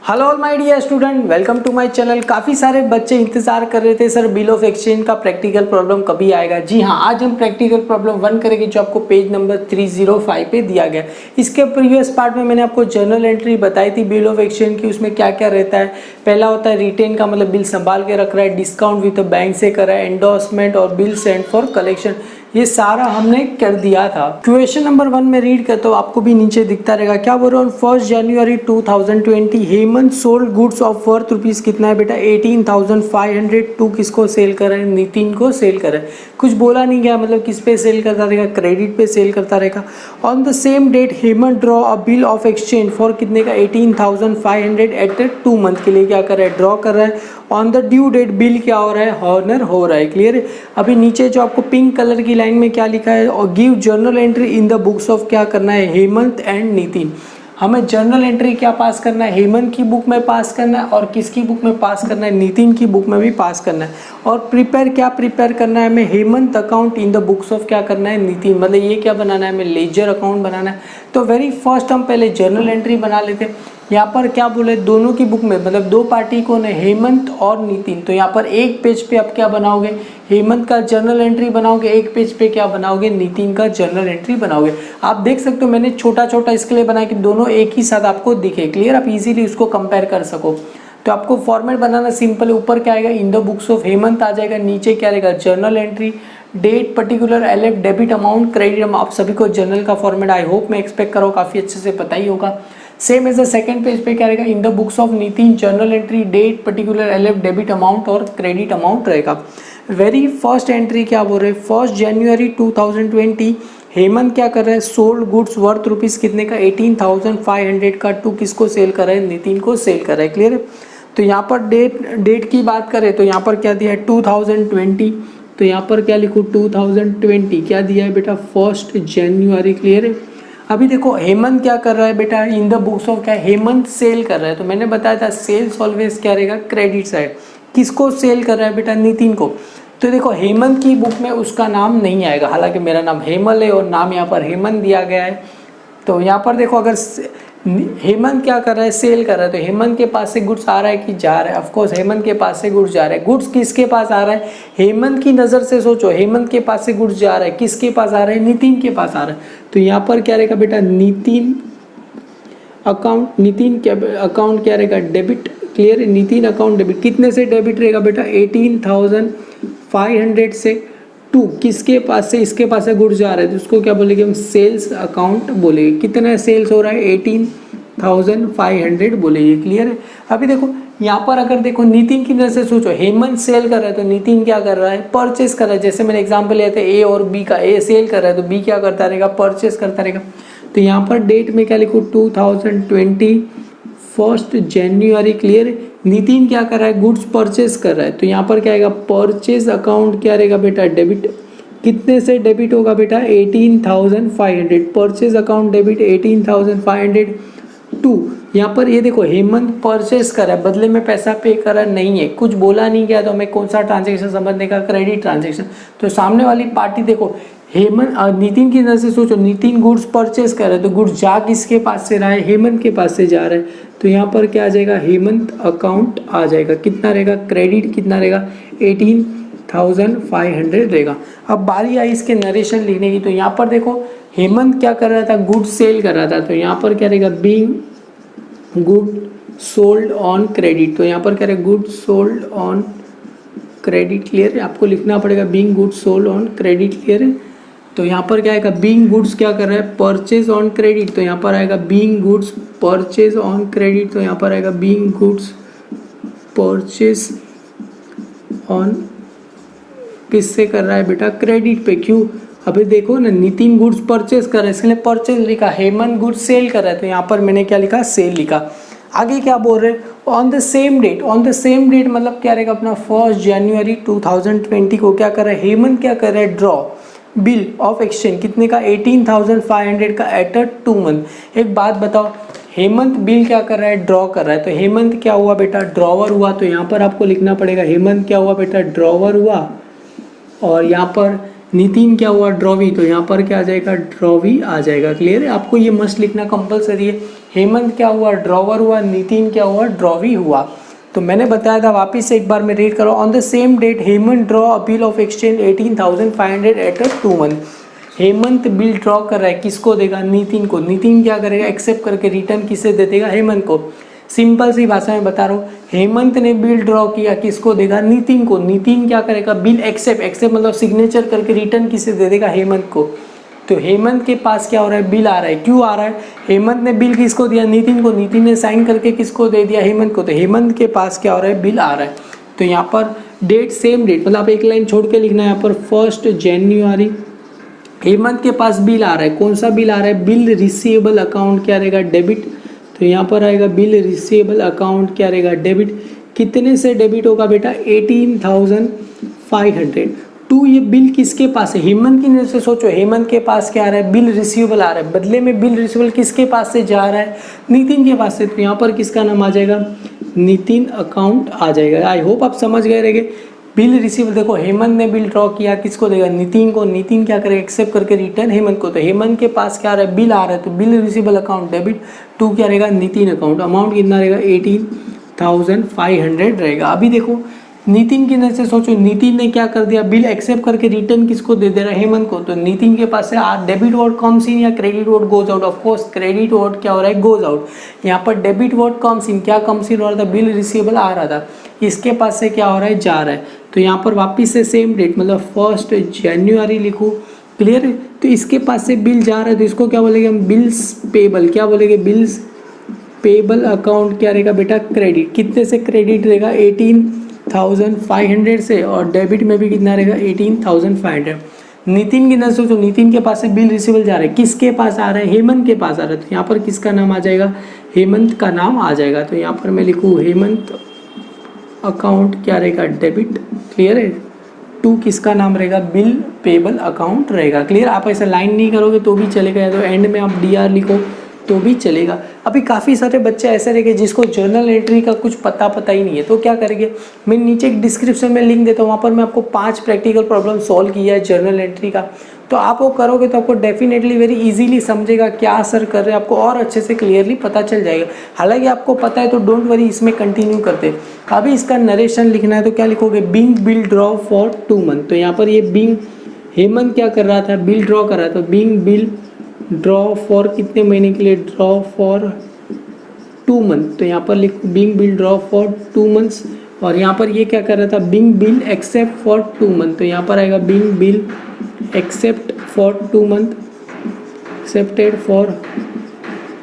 Hello all my dear student, welcome to my channel. काफ़ी सारे बच्चे इंतजार कर रहे थे सर बिल ऑफ एक्सचेंज का प्रैक्टिकल प्रॉब्लम कभी आएगा। जी हाँ, आज हम प्रैक्टिकल प्रॉब्लम 1 करेंगे जो आपको पेज नंबर 305 पे दिया गया। इसके प्रीवियस पार्ट में मैंने आपको जर्नल एंट्री बताई थी बिल ऑफ एक्सचेंज की। उसमें क्या क्या रहता है। पहला होता है रिटेन का मतलब बिल संभाल के रख रहा है, डिस्काउंट विद बैंक से कर रहा है, एंडोर्समेंट और बिल सेंड फॉर कलेक्शन, ये सारा हमने कर दिया था। क्वेश्चन नंबर 1 में रीड करते हो, आपको भी नीचे दिखता रहेगा। क्या बोल रहा हूँ, 1 जनवरी 2020 Hemant sold goods of worth rupees कितना है बेटा 18,502। किसको सेल कर रहे हैं, नितिन को सेल कर रहे हैं। कुछ बोला नहीं गया, मतलब किस पे सेल करता रहेगा, क्रेडिट पे सेल करता रहेगा। On the same date Hemant draw a bill of exchange for कितने का 18,500 एट 2 मंथ के लिए क्या कर रहा है, ड्रॉ कर रहा है। On the due date bill क्या हो रहा है, हॉनर हो रहा है। क्लियर है। अभी नीचे जो आपको पिंक कलर की लाइन में क्या लिखा है, और give journal entry in the books of क्या करना है, हेमंत एंड नितिन। हमें जर्नल एंट्री क्या पास करना है, हेमंत की बुक में पास करना है, और किसकी बुक में पास करना है, नितिन की बुक में भी पास करना है। और प्रिपेयर क्या प्रिपेयर करना है हमें, Hemant account in the books of क्या करना है, नितिन। मतलब ये क्या बनाना है हमें, लेजर अकाउंट बनाना है। तो वेरी फर्स्ट हम पहले जर्नल एंट्री बना लेते हैं। यहाँ पर क्या बोले, दोनों की बुक में मतलब दो पार्टी कौन है, हेमंत और नितिन। तो यहाँ पर एक पेज पे आप क्या बनाओगे, हेमंत का जर्नल एंट्री बनाओगे, एक पेज पे क्या बनाओगे, नितिन का जर्नल एंट्री बनाओगे। आप देख सकते हो मैंने छोटा छोटा इसके लिए बनाया कि दोनों एक ही साथ आपको दिखे। क्लियर, आप इजीली उसको कंपेयर कर सको। तो आपको फॉर्मेट बनाना सिंपल है। ऊपर क्या आएगा, in the books of Hemant आ जाएगा, नीचे क्या रहेगा, journal entry, date, particular, LF, debit amount, credit amount. आप सभी को जर्नल का फॉर्मेट आई होप मैं एक्सपेक्ट करो काफ़ी अच्छे से पता ही होगा। Same as the second page पे क्या रहेगा, in the books of Nitin, journal entry, date, particular, LF, debit amount और क्रेडिट अमाउंट रहेगा। वेरी फर्स्ट एंट्री क्या बोल रहे हैं, 1 जनवरी 2020 हेमंत क्या कर रहा है, सोल्ड गुड्स वर्थ रुपीज कितने का 18,500 का टू किसको सेल कर रहा है, नितिन को सेल कर रहा है। क्लियर है। तो यहाँ पर डेट की बात करें तो यहाँ पर क्या दिया है 2020। तो यहाँ पर क्या लिखूँ 2020, क्या दिया है बेटा 1 जनवरी। क्लियर है। अभी देखो हेमंत क्या कर रहा है बेटा, इन द बुक्स ऑफ क्या है, हेमंत सेल कर रहा है। तो मैंने बताया था सेल्स ऑलवेज क्या रहेगा, क्रेडिट साइड। किसको सेल कर रहा है बेटा, नितिन को। तो देखो हेमंत की बुक में उसका नाम नहीं आएगा, हालांकि मेरा नाम हेमल है और नाम यहाँ पर हेमंत दिया गया है। तो यहाँ पर देखो अगर हेमंत क्या कर रहा है, सेल कर रहा है, तो हेमंत के पास से गुड्स आ रहा है कि जा रहा है, ऑफ कोर्स हेमंत के पास से गुड्स जा रहा है। गुड्स किसके पास आ रहा है, हेमंत की नज़र से सोचो, हेमंत के पास से गुड्स जा रहा है, किसके पास आ रहा है, नितिन के पास आ रहा है। तो यहाँ पर क्या रहेगा बेटा, नितिन अकाउंट, नितिन क्या अकाउंट क्या रहेगा, डेबिट। क्लियर है। नितिन अकाउंट डेबिट, कितने से डेबिट रहेगा बेटा 18,500 से टू किसके पास से, इसके पास से गुड्स जा रहे हैं तो उसको क्या बोलेंगे हम, सेल्स अकाउंट बोलेंगे। कितना सेल्स हो रहा है 18,500 बोलेंगे। क्लियर है। अभी देखो यहाँ पर अगर देखो नितिन की नजर से सोचो, हेमंत सेल कर रहा है तो नितिन क्या कर रहा है, परचेस कर रहा है। जैसे मैंने एग्जांपल लिया था ए और बी का, ए सेल कर रहा है तो बी क्या करता रहेगा, परचेस करता रहेगा। तो यहाँ पर डेट में क्या लिखूँ 2020 1 जनवरी। क्लियर। नितिन क्या कर रहा है, गुड्स परचेस कर रहा है। तो यहाँ पर क्या आएगा, परचेज अकाउंट क्या रहेगा बेटा, डेबिट। कितने से डेबिट होगा बेटा 18,500, परचेज अकाउंट डेबिट 18,500 टू। यहाँ पर ये देखो हेमंत परचेस कर रहा है, बदले में पैसा पे कर रहा नहीं है, कुछ बोला नहीं गया। तो हमें कौन सा ट्रांजेक्शन समझने का, क्रेडिट ट्रांजेक्शन। तो सामने वाली पार्टी देखो हेमंत, नितिन की नजर से सोचो, नितिन गुड्स परचेस कर रहा है तो गुड्स जा किसके पास से रहा है, हेमंत के पास से जा रहा है। तो यहाँ पर क्या आ जाएगा, हेमंत अकाउंट आ जाएगा। कितना रहेगा, क्रेडिट कितना रहेगा 18,500 रहेगा। अब बारी आई इसके नरेशन लिखने की। तो यहाँ पर देखो हेमंत क्या कर रहा था, गुड्स सेल कर रहा था। तो यहाँ पर क्या रहेगा, being good sold on credit. तो यहाँ पर क्या रहेगा, good sold on credit. Clear है। आपको लिखना पड़ेगा being good sold on credit. Clear है। तो यहाँ पर क्या आएगा, बीइंग गुड्स क्या कर रहा है, परचेज ऑन क्रेडिट। तो यहाँ पर आएगा being goods purchase on credit. तो यहाँ पर आएगा बीइंग गुड्स परचेज ऑन, किससे कर रहा है बेटा, क्रेडिट पे। क्यों, अभी देखो ना नितिन गुड्स परचेज कर रहा है इसलिए परचेज लिखा, हेमंत गुड्स सेल कर रहा है तो यहाँ पर मैंने क्या लिखा, सेल लिखा। आगे क्या बोल रहे हैं, on the same date. On the same date मतलब क्या रहेगा अपना 1 जनवरी 2020 को क्या कर रहा है, हेमंत क्या कर रहा है, ड्रॉ बिल ऑफ एक्सचेंज कितने का 18,500 का एट 2 मंथ। एक बात बताओ, हेमंत बिल क्या कर रहा है, ड्रॉ कर रहा है। तो हेमंत क्या हुआ बेटा, ड्रॉवर हुआ। तो यहाँ पर आपको लिखना पड़ेगा हेमंत क्या हुआ बेटा, ड्रॉवर हुआ। और यहाँ पर नितिन क्या हुआ, ड्रॉवी। तो यहाँ पर क्या आ जाएगा, ड्रॉवी आ जाएगा। क्लियर है। आपको ये मस्ट लिखना कंपलसरी है। हेमंत क्या हुआ, ड्रॉवर हुआ, नितिन क्या हुआ, ड्रॉवी हुआ। तो मैंने बताया था, वापस से एक बार मैं रीड करो। On the same date Hemant draw a bill of exchange 18,500 at a 2 month. Hemant bill draw कर रहा है, किसको देगा, नितिन को। नितिन क्या करेगा, एक्सेप्ट करके रिटर्न किसे दे देगा, हेमंत को। सिंपल सी भाषा में बता रहा हूँ, हेमंत ने बिल ड्रॉ किया, किसको देगा, नितिन को। नितिन क्या करेगा, बिल एक्सेप्ट मतलब सिग्नेचर करके रिटर्न किसे दे देगा, हेमंत को। तो हेमंत के पास क्या हो रहा है, बिल आ रहा है। क्यों आ रहा है, हेमंत ने बिल किसको दिया, नितिन को। नितिन ने साइन करके किसको दे दिया, हेमंत को। तो हेमंत के पास क्या हो रहा है, बिल आ रहा है। तो यहाँ पर डेट सेम डेट, मतलब आप एक लाइन छोड़ के लिखना है यहाँ पर 1 जनवरी। हेमंत के पास बिल आ रहा है, कौन सा बिल आ रहा है, बिल रिसीवेबल अकाउंट क्या रहेगा, डेबिट। तो यहाँ पर आएगा बिल रिसीवेबल अकाउंट क्या रहेगा, डेबिट। कितने से डेबिट होगा बेटा, 18,500 टू। ये बिल किसके पास है, हेमंत की नजर से सोचो, हेमंत के पास क्या आ रहा है, बिल रिसीवेबल आ रहा है। बदले में बिल रिसीवेबल किसके पास से जा रहा है, नितिन के पास से। तो यहाँ पर किसका नाम आ जाएगा, नितिन अकाउंट आ जाएगा। आई होप आप समझ गए रहेंगे। बिल रिसीवेबल देखो, हेमंत ने बिल ड्रॉ किया, किसको देगा, नितिन को। नितिन क्या करेगा, एक्सेप्ट करके रिटर्न हेमंत को। तो हेमंत के पास क्या आ रहा है, बिल आ रहा है, तो bill receivable account debit. To क्या रहेगा, नितिन अकाउंट। अमाउंट कितना रहेगा, 18,500 रहेगा। अभी देखो नितिन की नजर से सोचो, नितिन ने क्या कर दिया, बिल एक्सेप्ट करके रिटर्न किसको दे दे रहा है, हेमंत को। तो नितिन के पास से डेबिट वर्ड कम्स इन या credit word goes out. Of course credit word क्या हो रहा है, गोज आउट। यहाँ पर डेबिट वर्ड कम्स इन, क्या कम्स इन हो रहा था, बिल रिसीवेबल आ रहा था, इसके पास से क्या हो रहा है, जा रहा है। तो यहाँ पर वापिस से सेम डेट, मतलब 1 जनवरी लिखो, क्लियर है। तो इसके पास से बिल जा रहा है, तो इसको क्या बोलेंगे हम, बिल्स पेबल। क्या बोलेंगे, बिल्स पेबल अकाउंट क्या रहेगा बेटा, क्रेडिट। कितने से क्रेडिट रहेगा, 18,500 से। और डेबिट में भी कितना रहेगा, 18,500। नितिन की नजर सोचो, नितिन के पास से बिल रिसीवेबल जा रहा है, किसके पास आ रहा है, हेमंत के पास आ रहा है। तो यहाँ पर किसका नाम आ जाएगा, हेमंत का नाम आ जाएगा। तो यहाँ पर मैं लिखूँ हेमंत अकाउंट क्या रहेगा, डेबिट, क्लियर है। टू किसका नाम रहेगा, बिल पेबल अकाउंट रहेगा, क्लियर। आप ऐसा लाइन नहीं करोगे तो भी चलेगा, या तो एंड में आप DR लिखो तो भी चलेगा। अभी काफ़ी सारे बच्चे ऐसे रहेंगे जिसको जर्नल एंट्री का कुछ पता ही नहीं है, तो क्या करेंगे, मैं नीचे एक डिस्क्रिप्शन में लिंक देता हूँ, वहाँ पर मैं आपको 5 प्रैक्टिकल प्रॉब्लम सॉल्व किया है जर्नल एंट्री का। तो आप वो करोगे तो आपको डेफिनेटली वेरी इजीली समझेगा क्या सर कर रहे हैं, आपको और अच्छे से क्लियरली पता चल जाएगा। हालांकि आपको पता है तो डोंट वरी, इसमें कंटिन्यू करते। अभी इसका नरेशन लिखना है तो क्या लिखोगे, being bill draw for 2 month. तो यहाँ पर ये बिंग, हेमंत क्या कर रहा था, बिल ड्रॉ कर रहा था। बिंग बिल ड्रॉ फॉर कितने महीने के लिए, ड्रॉ फॉर 2 मंथ। तो यहाँ पर लिखो being bill draw for 2 months. और यहाँ पर ये क्या कर रहा था, being bill accept for 2 month. तो यहाँ पर आएगा being bill accept for 2 month, accepted for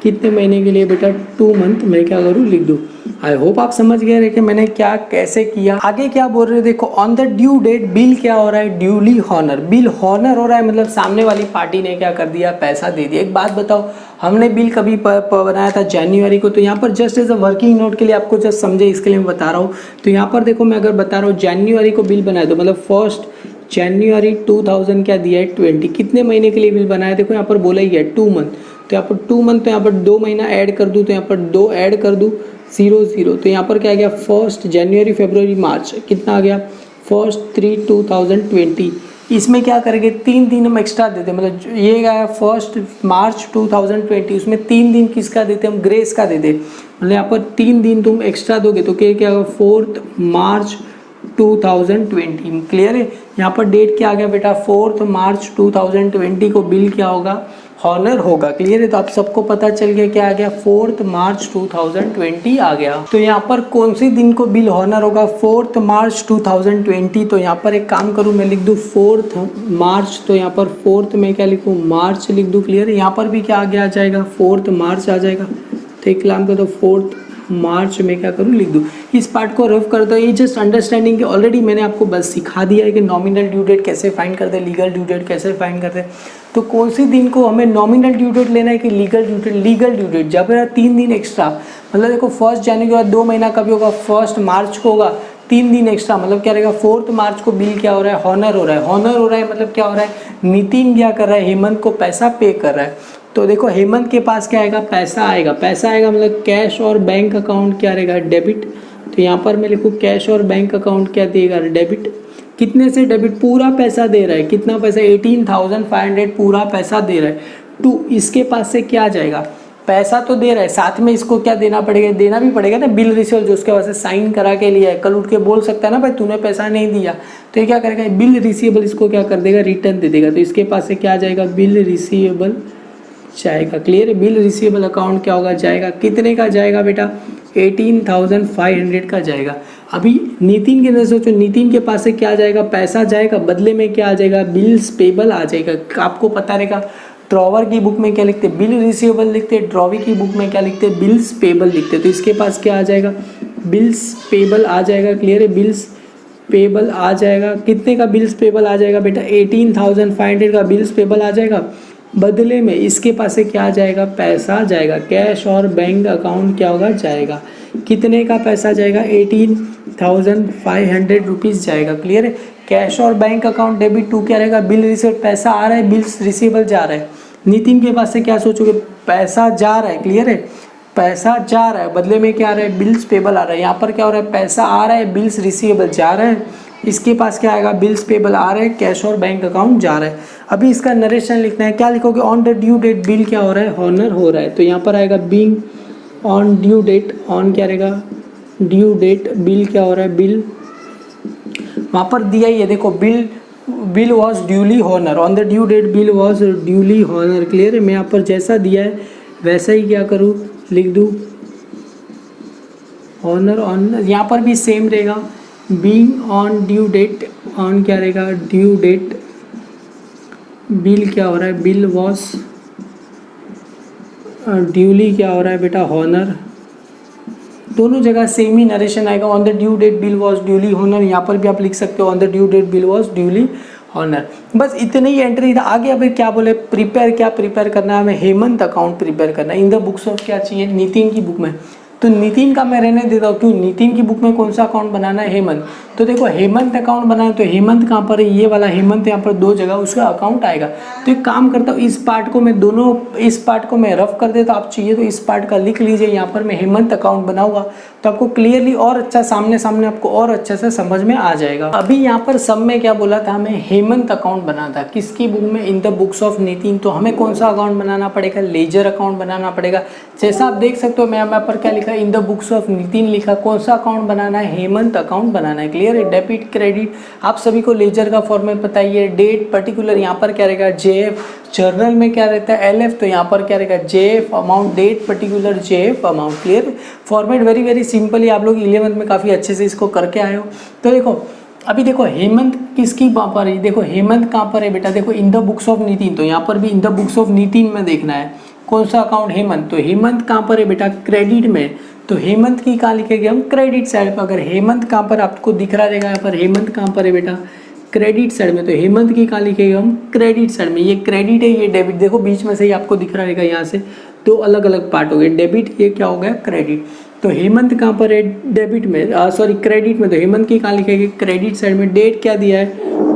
कितने महीने के लिए बेटा, 2 मंथ। मैं क्या करूँ, लिख दूँ। आई होप आप समझ गए रहे कि मैंने क्या कैसे किया। आगे क्या बोल रहे हो, देखो on the due date bill क्या हो रहा है, ड्यूली हॉनर। बिल हॉनर हो रहा है मतलब सामने वाली पार्टी ने क्या कर दिया, पैसा दे दिया। एक बात बताओ, हमने बिल कभी बनाया था, जनवरी को। तो यहाँ पर just as a working note के लिए आपको जस्ट समझे इसके लिए मैं बता रहा हूँ। तो यहाँ पर देखो, मैं अगर बता रहा हूँ जनवरी को बिल बनाया, तो मतलब 1 जनवरी 2000 क्या दिया है, 20। कितने महीने के लिए बिल बनाया, देखो यहाँ पर बोला ही है 2 मंथ। तो यहाँ पर 2 मंथ, तो यहाँ पर 2 महीना ऐड कर दूँ, तो यहाँ पर 2 ऐड कर दूँ, 0 तो यहाँ पर क्या आ गया, 1 जनवरी फरवरी मार्च, कितना आ गया, 1/3/2020। इसमें क्या करेंगे, 3 दिन हम एक्स्ट्रा देते हैं, मतलब ये गया 1 मार्च 2020, उसमें 3 दिन किसका देते हम, ग्रेस का देते। मतलब यहाँ पर 3 दिन तुम एक्स्ट्रा दोगे तो क्या होगा, 4 मार्च 2020, क्लियर है। यहाँ पर डेट क्या आ गया बेटा, 4 मार्च 2020 को बिल क्या होगा, हॉनर होगा, क्लियर है। तो आप सबको पता चल गया क्या आ गया, 4 मार्च 2020 आ गया। तो यहाँ पर कौन से दिन को बिल हॉनर होगा, 4 मार्च 2020। तो यहाँ पर एक काम करूँ, मैं लिख दूँ 4 मार्च। तो यहाँ पर 4 में क्या लिखूँ, मार्च लिख दूँ, क्लियर है। यहाँ पर भी क्या आगे आ जाएगा, 4 मार्च आ जाएगा। तो एक काम कर दो, 4 मार्च में क्या करूँ, लिख दूँ। इस पार्ट को रफ कर दो, ये जस्ट अंडरस्टैंडिंग के ऑलरेडी मैंने आपको बस सिखा दिया है कि नॉमिनल ड्यू डेट कैसे फाइंड करते हैं, लीगल ड्यू डेट कैसे फाइंड करते हैं। तो कौन सी दिन को हमें नॉमिनल ड्यू डेट लेना है कि legal due date. Legal due date जब 3 दिन एक्स्ट्रा, मतलब देखो 1 जनवरी के बाद 2 महीना कभी होगा, 1 मार्च को होगा, 3 दिन एक्स्ट्रा, मतलब क्या रहेगा, 4 मार्च को बिल क्या हो रहा है, हॉनर हो रहा है। हॉनर हो रहा है मतलब क्या हो रहा है, नितिन क्या कर रहा है, हेमंत को पैसा पे कर रहा है। तो देखो हेमंत के पास क्या आएगा, पैसा आएगा। पैसा आएगा मतलब कैश और बैंक अकाउंट क्या रहेगा, डेबिट। तो यहाँ पर मैं लिखूँ कैश और बैंक अकाउंट क्या देगा, डेबिट। कितने से डेबिट, पूरा पैसा दे रहा है। कितना पैसा, 18,500 पूरा पैसा दे रहा है। टू इसके पास से क्या जाएगा, पैसा तो दे रहा है, साथ में इसको क्या देना पड़ेगा, देना भी पड़ेगा ना बिल रिसीवेबल, जो उसके वजह से साइन करा के लिया है। कल उठ के बोल सकता है ना भाई तूने पैसा नहीं दिया, तो ये क्या करेगा, बिल रिसीवेबल इसको क्या कर देगा, रिटर्न दे देगा। तो इसके पास से क्या आ जाएगा, बिल रिसीवेबल जाएगा। क्लियर है, बिल रिसीवेबल अकाउंट क्या होगा, जाएगा। कितने का जाएगा बेटा, 18,500 का जाएगा। अभी नितिन के अंदर सोचो, नितिन के पास से क्या जाएगा, पैसा जाएगा, बदले में क्या आ जाएगा, बिल्स पेबल आ जाएगा। आपको पता रहेगा ड्रॉवर की बुक में क्या लिखते हैं, बिल रिसीवेबल लिखते हैं, ड्रॉवी की बुक में क्या लिखते हैं, बिल्स पेबल लिखते हैं। तो इसके पास क्या आ जाएगा, बिल्स पेबल आ जाएगा। क्लियर है, बिल्स पेबल आ जाएगा। कितने का बिल्स पेबल आ जाएगा बेटा, 18,500 का बिल्स पेबल आ जाएगा। बदले में इसके पास से क्या आ जाएगा, पैसा जाएगा। कैश और बैंक अकाउंट क्या होगा, जाएगा। कितने का पैसा जाएगा, 18,500 रुपीज़ जाएगा। क्लियर है, कैश और बैंक अकाउंट डेबिट टू क्या रहेगा, बिल रिसीवेबल, पैसा आ रहा है, बिल्स रिसीवेबल जा रहा है। नितिन के पास से क्या सोचोगे, पैसा जा रहा है। क्लियर है, पैसा जा रहा है, बदले में क्या आ रहा है, बिल्स पेबल आ रहा है। यहाँ पर क्या हो रहा है, पैसा आ रहा है, बिल्स रिसीवेबल जा रहा है। इसके पास क्या आएगा, बिल्स पेबल आ रहा है, कैश और बैंक अकाउंट जा रहा है। अभी इसका नरेशन लिखना है, क्या लिखोगे, on the due date bill क्या हो रहा है, हॉनर हो रहा है। तो यहाँ पर आएगा being on due date, on क्या रहेगा, ड्यू डेट, बिल क्या हो रहा है, बिल वहाँ पर दिया ही है, देखो bill was duly honour, on the due date bill was duly honour. Clear है, मैं यहाँ पर जैसा दिया है वैसा ही क्या करूँ, लिख दूँ, हॉनर ऑन। यहाँ पर भी सेम रहेगा, being on due date, on क्या रहेगा, ड्यू डेट, बिल क्या हो रहा है, बिल वॉज ड्यूली क्या हो रहा है बेटा, हॉनर। दोनों जगह सेम ही नरेशन आएगा, on the due date bill was duly honour. यहाँ पर भी आप लिख सकते हो, on the due date bill was duly honour. बस इतने ही एंट्री था। आगे अभी क्या बोले, प्रिपेयर, क्या प्रिपेयर करना है हमें, हेमंत अकाउंट प्रिपेयर करना है इन द बुक्स ऑफ, क्या चाहिए, नितिन की बुक में। तो नितिन का मैं रहने देता हूँ, क्यों, नितिन की बुक में कौन सा अकाउंट बनाना है, हेमंत। तो देखो हेमंत अकाउंट बनाना है, तो हेमंत कहाँ पर है, ये वाला हेमंत, यहाँ पर दो जगह उसका अकाउंट आएगा। तो एक काम करता हूँ, इस पार्ट को मैं दोनों, इस पार्ट को मैं रफ कर देता हूँ, आप चाहिए तो इस पार्ट का लिख लीजिए। यहाँ पर मैं हेमंत अकाउंट बनाऊंगा तो आपको क्लियरली और अच्छा सामने सामने आपको और अच्छे से समझ में आ जाएगा। अभी यहाँ पर सब में क्या बोला था, हमें हेमंत अकाउंट बनाना था, किसकी बुक में, इन द बुक्स ऑफ नितिन। तो हमें कौन सा अकाउंट बनाना पड़ेगा, लेजर अकाउंट बनाना पड़ेगा। जैसा आप देख सकते हो, मैं यहाँ पर क्या लिखा, इन द बुक्स ऑफ नितिन लिखा। कौन सा अकाउंट बनाना है, हेमंत अकाउंट बनाना है। क्लियर है, डेबिट क्रेडिट आप सभी को लेजर का फॉर्मेट पता ही है। डेट पर्टिकुलर यहाँ पर क्या रहेगा, जेएफ। जर्नल में क्या रहता है, एलएफ, तो यहाँ पर क्या रहेगा, JF amount, date particular JF amount. Clear, format very very simple ही, आप लोग 11th में काफ़ी अच्छे से इसको करके आए हो। तो देखो अभी देखो हेमंत किसकी पर है, देखो हेमंत कहाँ पर है बेटा, देखो इन द बुक्स ऑफ नितिन। तो यहाँ पर भी इन द बुक्स ऑफ नितिन में देखना है कौन सा अकाउंट, हेमंत। तो हेमंत कहाँ पर है बेटा, क्रेडिट में। तो हेमंत की कहाँ लिखेंगे हम, क्रेडिट साइड पर। अगर हेमंत कहाँ पर आपको दिख रहा रहेगा, यहाँ पर हेमंत कहाँ पर है बेटा, क्रेडिट साइड में। तो हेमंत की कहाँ लिखेंगे हम, क्रेडिट साइड में। ये क्रेडिट है, ये डेबिट। देखो बीच में से ही आपको दिख रहा रहेगा, यहाँ से दो अलग अलग पार्ट हो गए, डेबिट, ये क्या हो गया, क्रेडिट। तो हेमंत कहाँ पर है, डेबिट में, सॉरी क्रेडिट में। तो हेमंत की कहाँ लिखेंगे, क्रेडिट साइड में। डेट क्या दिया है,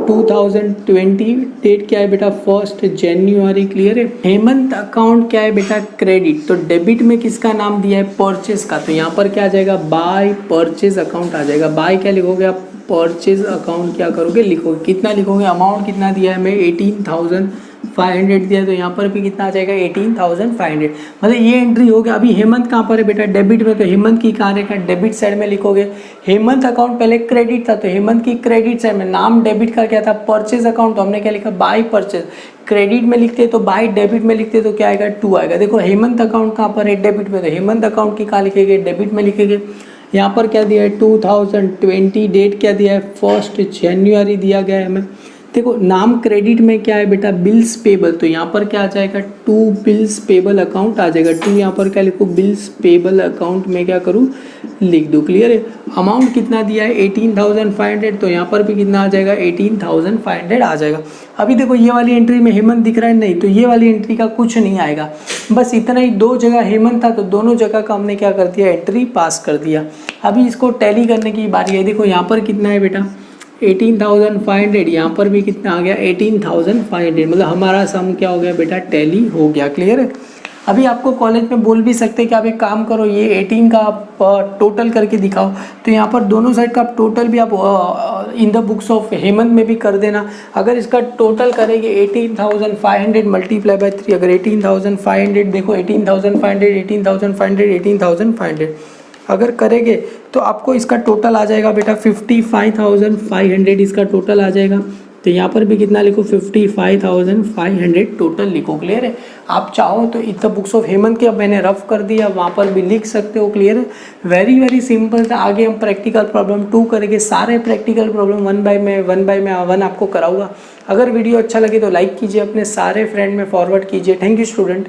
2020। डेट क्या है बेटा, 1 जनवरी। क्लियर है, हेमंत अकाउंट क्या है बेटा, क्रेडिट। तो डेबिट में किसका नाम दिया है, परचेज का। तो यहाँ पर क्या आ जाएगा, बाय परचेज अकाउंट आ जाएगा। बाय क्या लिखोगे आप, परचेज अकाउंट क्या करोगे, लिखोगे। कितना लिखोगे, अमाउंट कितना दिया है, मैं 18,500 दिया है। तो यहाँ पर भी कितना आ जाएगा, 18,500। मतलब ये एंट्री हो गया। अभी हेमंत कहाँ पर है बेटा, डेबिट में। तो हेमंत की कहाँ रहेगा, डेबिट साइड में लिखोगे। हेमंत अकाउंट पहले क्रेडिट था, तो हेमंत की क्रेडिट साइड में। नाम डेबिट का क्या था, परचेज अकाउंट। तो हमने क्या लिखा, बाय परचेज। क्रेडिट में लिखते तो बाय, डेबिट में लिखते तो क्या आएगा, 2 आएगा। देखो हेमंत अकाउंट कहाँ पर है, डेबिट में। तो हेमंत अकाउंट की कहाँ लिखेंगे, डेबिट में लिखेंगे। यहाँ पर क्या दिया है, 2020। डेट क्या दिया है, 1 जनवरी दिया गया है हमें। देखो नाम क्रेडिट में क्या है बेटा, बिल्स पेबल। तो यहाँ पर क्या आ जाएगा, 2 बिल्स पेबल अकाउंट आ जाएगा। 2 यहाँ पर क्या लिखो, बिल्स पेबल अकाउंट में क्या करूँ, लिख दूँ। क्लियर है, अमाउंट कितना दिया है, 18,500। तो यहाँ पर भी कितना आ जाएगा, 18,500 आ जाएगा। अभी देखो ये वाली एंट्री में हेमंत दिख रहा है नहीं, तो ये वाली एंट्री का कुछ नहीं आएगा। बस इतना ही, 2 जगह हेमंत था तो दोनों जगह का हमने क्या कर दिया, एंट्री पास कर दिया। अभी इसको टैली करने की बारी है। देखो यहाँ पर कितना है बेटा, 18,500। यहाँ पर भी कितना आ गया, 18,500। मतलब हमारा सम क्या हो गया बेटा, टैली हो गया। क्लियर है, अभी आपको कॉलेज में बोल भी सकते हैं कि आप एक काम करो, ये 18 का आप टोटल करके दिखाओ, तो यहाँ पर दोनों साइड का आप टोटल भी आप इन द बुक्स ऑफ हेमंत में भी कर देना। अगर इसका टोटल करेंगे 18,500 मल्टीप्लाई बाय 3, अगर 18,500 देखो 18,500 18,500 18,500 अगर करेंगे तो आपको इसका टोटल आ जाएगा बेटा 55,500 इसका टोटल आ जाएगा। तो यहाँ पर भी कितना लिखो 55,500 टोटल लिखो। क्लियर है? आप चाहो तो इन द बुक्स ऑफ हेमंत के अब मैंने रफ कर दिया, वहाँ पर भी लिख सकते हो। क्लियर है? वेरी वेरी सिंपल था। आगे हम प्रैक्टिकल प्रॉब्लम 2 करेंगे। सारे practical problem one by one आपको कराऊंगा। अगर वीडियो अच्छा लगे तो लाइक कीजिए, अपने सारे फ्रेंड में फॉरवर्ड कीजिए। Thank you student.